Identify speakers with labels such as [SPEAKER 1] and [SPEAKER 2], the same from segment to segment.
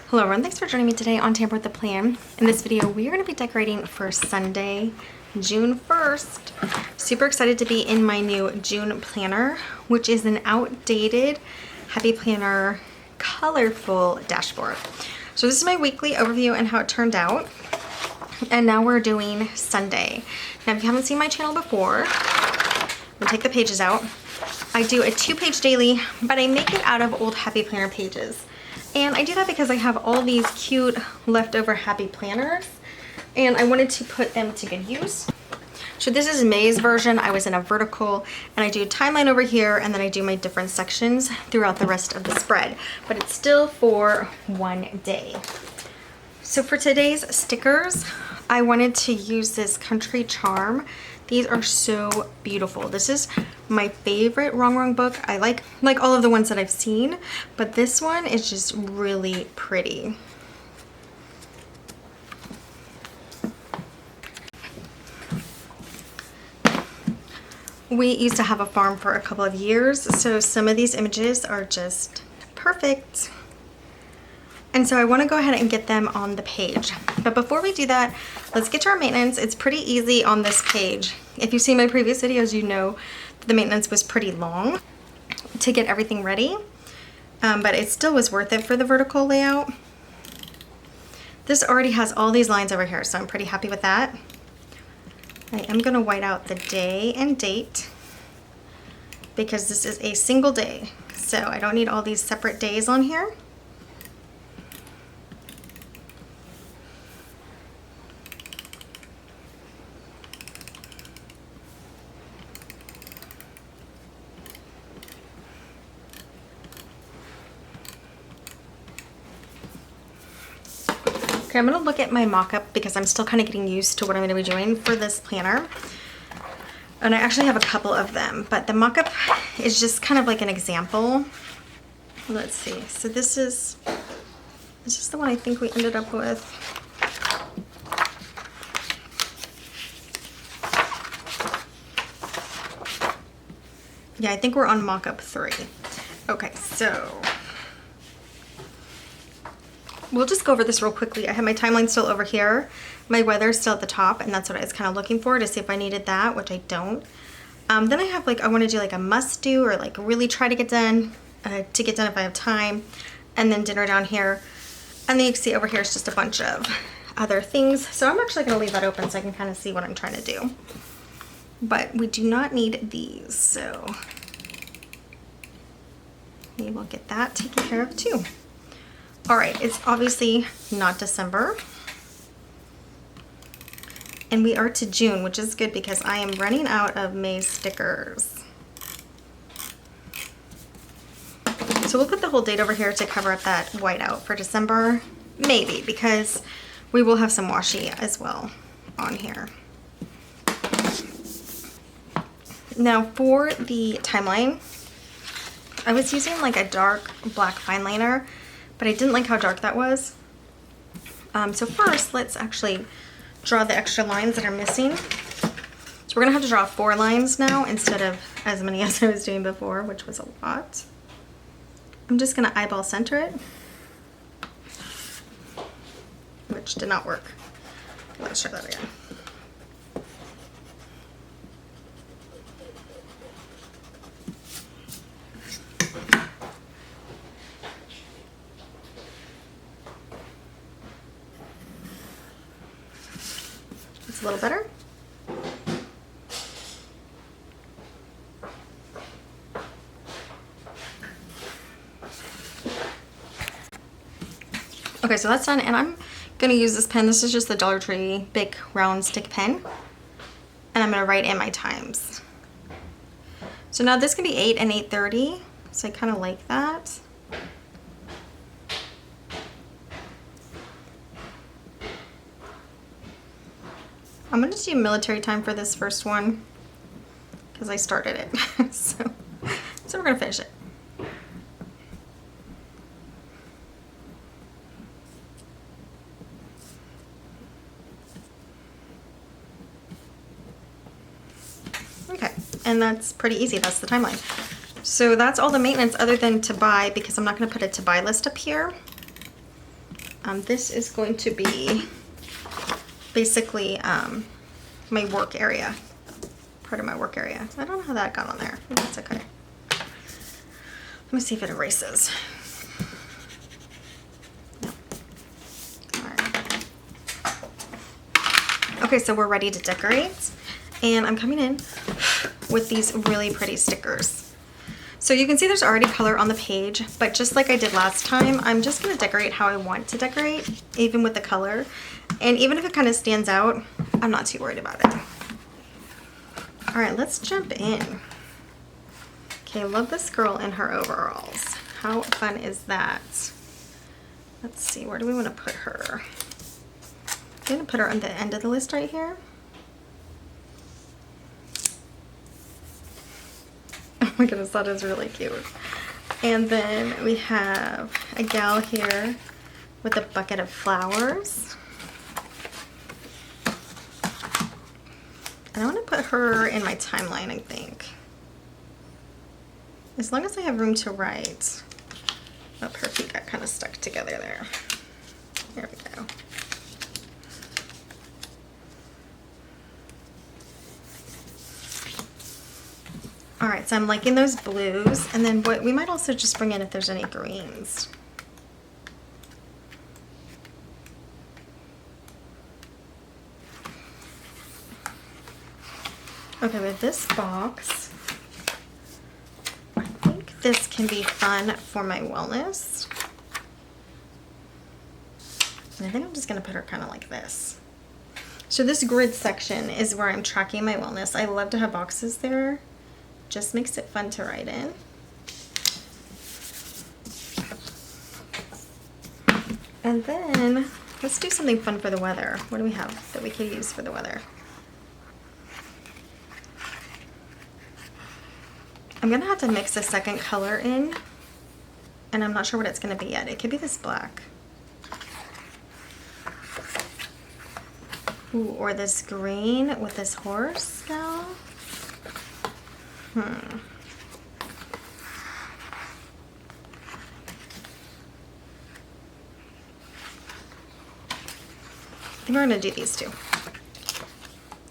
[SPEAKER 1] Hello everyone, thanks for joining me today on Tamper with the Plan. In this video, we are going to be decorating for Sunday, June 1st. Super excited to be in my new June planner, which is an outdated Happy Planner colorful dashboard. So this is my weekly overview and how it turned out. And now we're doing Sunday. Now if you haven't seen my channel before, I'm gonna take the pages out. I do a 2-page daily, but I make it out of old Happy Planner pages. And I do that because I have all these cute leftover Happy Planners and I wanted to put them to good use. So this is May's version. I was in a vertical and I do a timeline over here and then I do my different sections throughout the rest of the spread, but it's still for one day. So for today's stickers, I wanted to use this Country Charm. These are so beautiful. This is my favorite Rongrong book. I like all of the ones that I've seen, but this one is just really pretty. We used to have a farm for a couple of years, so some of these images are just perfect. And so I want to go ahead and get them on the page. But before we do that, let's get to our maintenance. It's pretty easy on this page. If you've seen my previous videos, you know that the maintenance was pretty long to get everything ready. But it still was worth it for the vertical layout. This already has all these lines over here, so I'm pretty happy with that. I am going to white out the day and date because this is a single day. So I don't need all these separate days on here. Okay, I'm going to look at my mock-up because I'm still kind of getting used to what I'm going to be doing for this planner. And I actually have a couple of them, but the mock-up is just kind of like an example. Let's see. So this is the one I think we ended up with. Yeah, I think we're on mock-up 3. Okay, so we'll just go over this real quickly. I have my timeline still over here. My weather is still at the top, and that's what I was kind of looking for to see if I needed that, which I don't. Then I have I want to do like a must do or like really try to get done if I have time. And then dinner down here. And then you can see over here is just a bunch of other things. So I'm actually going to leave that open so I can kind of see what I'm trying to do. But we do not need these, so we will get that taken care of too. All right, it's obviously not December. And we are to June, which is good because I am running out of May stickers. So we'll put the whole date over here to cover up that whiteout for December. Maybe, because we will have some washi as well on here. Now for the timeline, I was using like a dark black fine liner, but I didn't like how dark that was. So first, let's actually draw the extra lines that are missing. So we're gonna have to draw 4 lines now instead of as many as I was doing before, which was a lot. I'm just gonna eyeball center it, which did not work. Let's try that again. A little better. Okay, so that's done, and I'm gonna use this pen. This is just the Dollar Tree big round stick pen, and I'm gonna write in my times. So now this can be 8 and 8:30, so I kind of like that. I'm going to do military time for this first one because I started it. so we're going to finish it. Okay, and that's pretty easy. That's the timeline. So that's all the maintenance other than to buy, because I'm not going to put a to buy list up here. This is going to be basically my work area, part of my work area. I don't know how that got on there, but that's okay. Let me see if it erases. No. All right. Okay, so we're ready to decorate, and I'm coming in with these really pretty stickers. So you can see there's already color on the page, but just like I did last time, I'm just gonna decorate how I want to decorate, even with the color. And even if it kind of stands out, I'm not too worried about it. All right, let's jump in. Okay, love this girl in her overalls. How fun is that? Let's see, where do we want to put her? I'm gonna put her on the end of the list right here. Oh my goodness, that is really cute. And then we have a gal here with a bucket of flowers. And I want to put her in my timeline, I think. As long as I have room to write. Oh, her feet got kind of stuck together there. There we go. All right, so I'm liking those blues, and then what we might also just bring in if there's any greens. Okay, with this box, I think this can be fun for my wellness. And I think I'm just gonna put her kind of like this. So this grid section is where I'm tracking my wellness. I love to have boxes there. Just makes it fun to write in. And then let's do something fun for the weather. What do we have that we could use for the weather? I'm gonna have to mix a second color in, and I'm not sure what it's gonna be yet. It could be this black. Ooh, or this green with this horse gal. I think we're gonna do these two.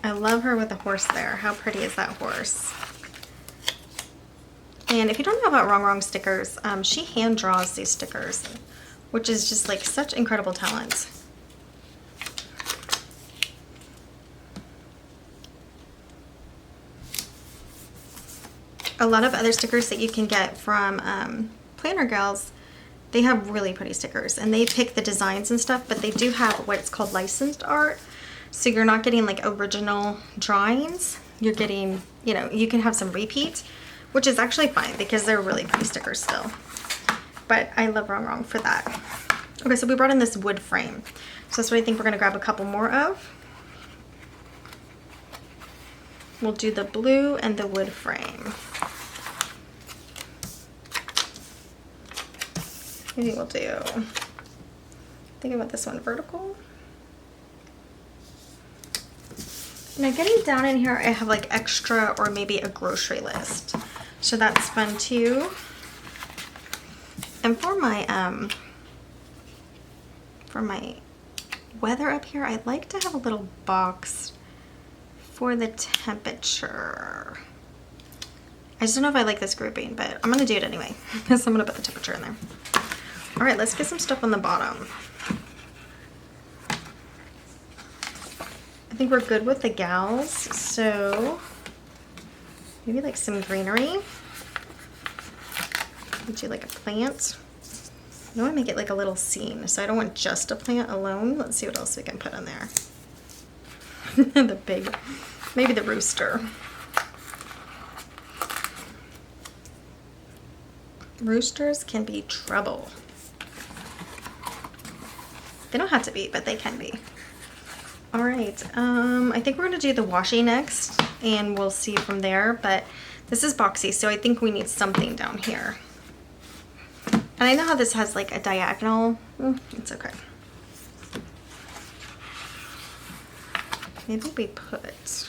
[SPEAKER 1] I love her with the horse there. How pretty is that horse? And if you don't know about Rongrong stickers, she hand draws these stickers, which is just like such incredible talent. A lot of other stickers that you can get from Planner Gals, they have really pretty stickers, and they pick the designs and stuff, but they do have what's called licensed art. So you're not getting like original drawings. You're getting, you know, you can have some repeat, which is actually fine because they're really pretty stickers still. But I love Rongrong for that. Okay, so we brought in this wood frame. So that's what I think we're gonna grab a couple more of. We'll do the blue and the wood frame. Maybe we'll do, think about this one, vertical. Now getting down in here, I have like extra or maybe a grocery list. So that's fun too. And for my weather up here, I'd like to have a little box for the temperature. I just don't know if I like this grouping, but I'm gonna do it anyway. So I'm gonna put the temperature in there. All right, let's get some stuff on the bottom. I think we're good with the gals, so maybe like some greenery. Do like a plant. I want to make it like a little scene, so I don't want just a plant alone. Let's see what else we can put in there. The pig, maybe the rooster. Roosters can be trouble. They don't have to be, but they can be. All right, I think we're gonna do the washi next, and we'll see from there, but this is boxy, so I think we need something down here. And I know how this has like a diagonal. It's okay. Maybe we put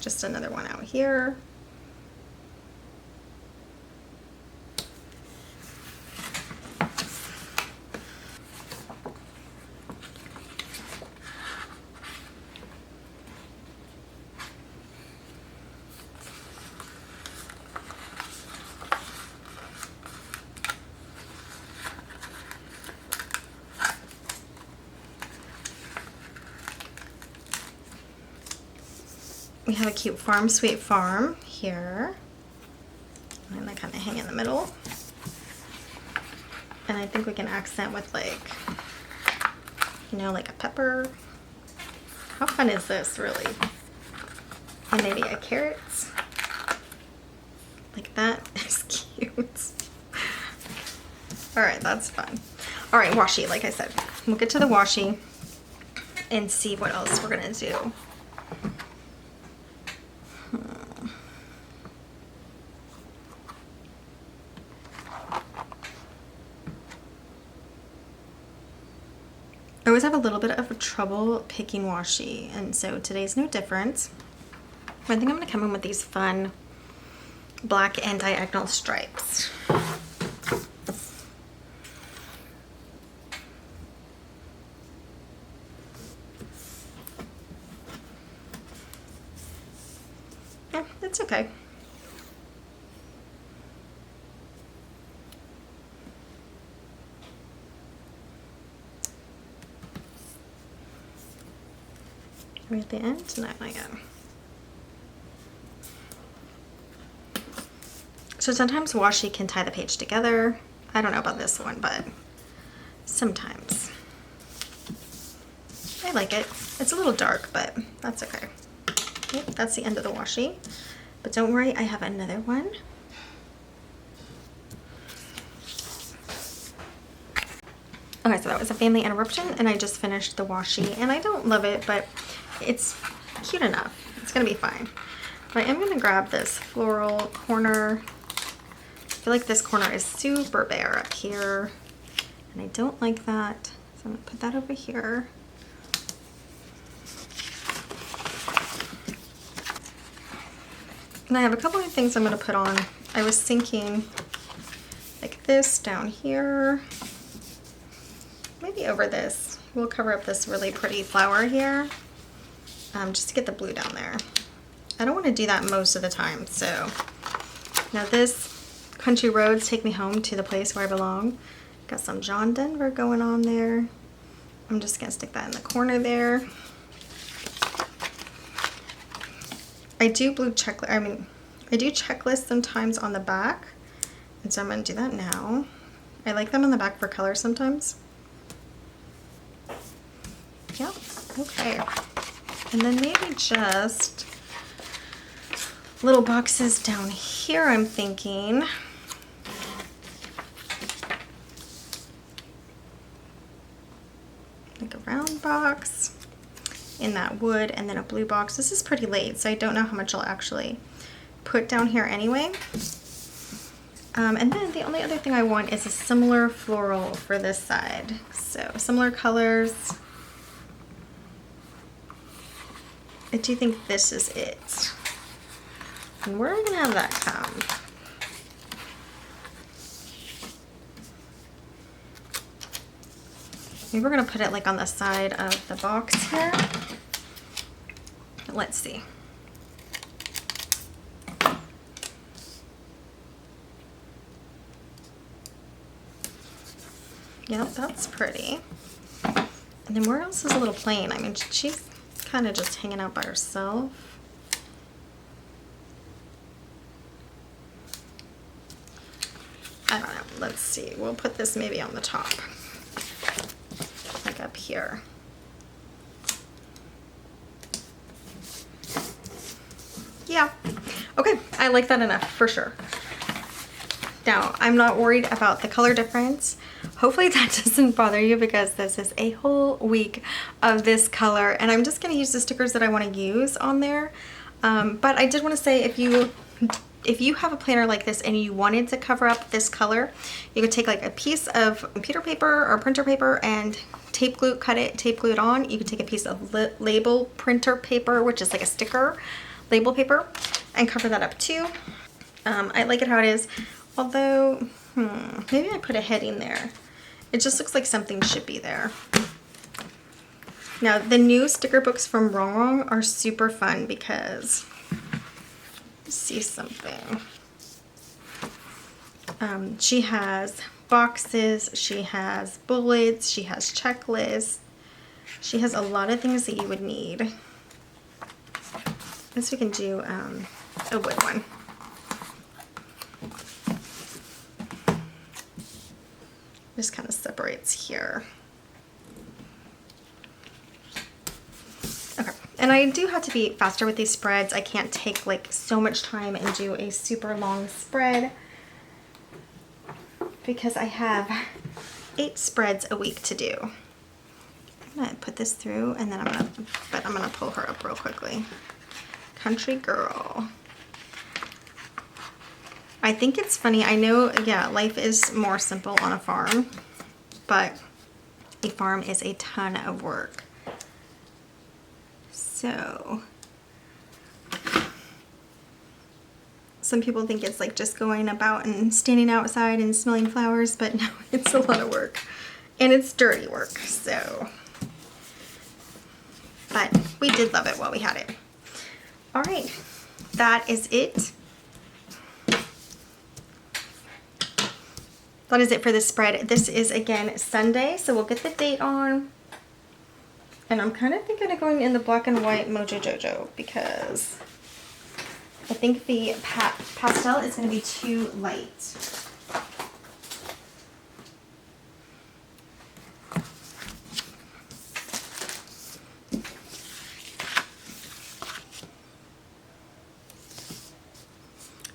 [SPEAKER 1] just another one out here. we have a cute Farm Sweet Farm here. And they kind of hang in the middle. And I think we can accent with like, you know, like a pepper. How fun is this, really? And maybe a carrot. Like that is cute. All right, that's fun. All right, washi, like I said, we'll get to the washi and see what else we're gonna do. I always have a little bit of trouble picking washi, and so today's no different. I think I'm gonna come in with these fun black and diagonal stripes. Yeah, it's okay. Are we at the end? No, not yet. So sometimes washi can tie the page together. I don't know about this one, but sometimes. I like it. It's a little dark, but that's okay. Yep, that's the end of the washi. But don't worry, I have another one. Okay, so that was a family interruption, and I just finished the washi, and I don't love it, but it's cute enough. It's gonna be fine. But I am gonna grab this floral corner. I feel like this corner is super bare up here, and I don't like that. So I'm gonna put that over here. And I have a couple of things I'm gonna put on. I was thinking like this down here, maybe over this. We'll cover up this really pretty flower here. Just to get the blue down there. I don't want to do that most of the time. So now this country roads take me home to the place where I belong. Got some John Denver going on there. I'm just gonna stick that in the corner there. I do I do checklists sometimes on the back, and so I'm gonna do that now. I like them on the back for color sometimes. Yep, okay. And then maybe just little boxes down here, I'm thinking. Like a round box in that wood, and then a blue box. This is pretty late, so I don't know how much I'll actually put down here anyway. And then the only other thing I want is a similar floral for this side. So similar colors. I do think this is it. And where are we gonna have that come? Maybe we're gonna put it like on the side of the box here. Let's see. Yep, that's pretty. And then where else is a little plain? I mean, she's kind of just hanging out by herself. I don't know. Let's see. We'll put this maybe on the top. Like up here. Yeah. Okay. I like that enough for sure. Now, I'm not worried about the color difference. Hopefully that doesn't bother you, because this is a whole week of this color, and I'm just going to use the stickers that I want to use on there. But I did want to say, if you have a planner like this and you wanted to cover up this color, you could take like a piece of computer paper or printer paper and tape glue, cut it, tape glue it on. You could take a piece of label printer paper, which is like a sticker label paper, and cover that up too. I like it how it is. Although, maybe I put a heading there. It just looks like something should be there. Now, the new sticker books from Rongrong are super fun because, see something. She has boxes, she has bullets, she has checklists. She has a lot of things that you would need. guess we can do a wood one. Just kind of separates here. Okay, and I do have to be faster with these spreads. I can't take like so much time and do a super long spread because I have 8 spreads a week to do. I'm gonna put this through and then I'm gonna pull her up real quickly. Country girl. I think it's funny. I know, yeah, life is more simple on a farm, but a farm is a ton of work. So some people think it's like just going about and standing outside and smelling flowers, but no, it's a lot of work and it's dirty work. So, but we did love it while we had it. All right, that is it. That is it for this spread. This is again Sunday, so we'll get the date on. And I'm kind of thinking of going in the black and white Mojo Jojo because I think the pastel is going to be too light.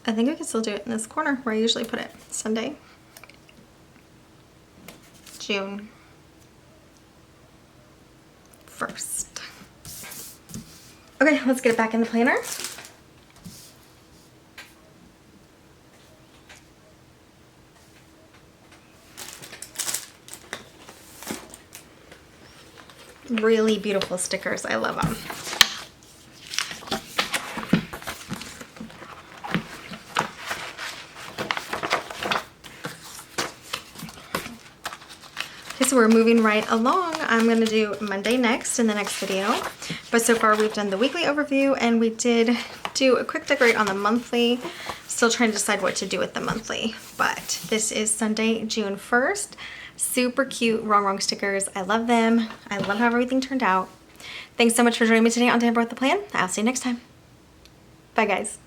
[SPEAKER 1] I think I can still do it in this corner where I usually put it. Sunday, June 1st. Okay, let's get it back in the planner. Really beautiful stickers. I love them. So we're moving right along. I'm going to do Monday next in the next video. But so far we've done the weekly overview and we did do a quick decorate on the monthly. Still trying to decide what to do with the monthly. But this is Sunday, June 1st. Super cute Rongrong stickers. I love them. I love how everything turned out. Thanks so much for joining me today on Tamper with the Plan. I'll see you next time. Bye guys.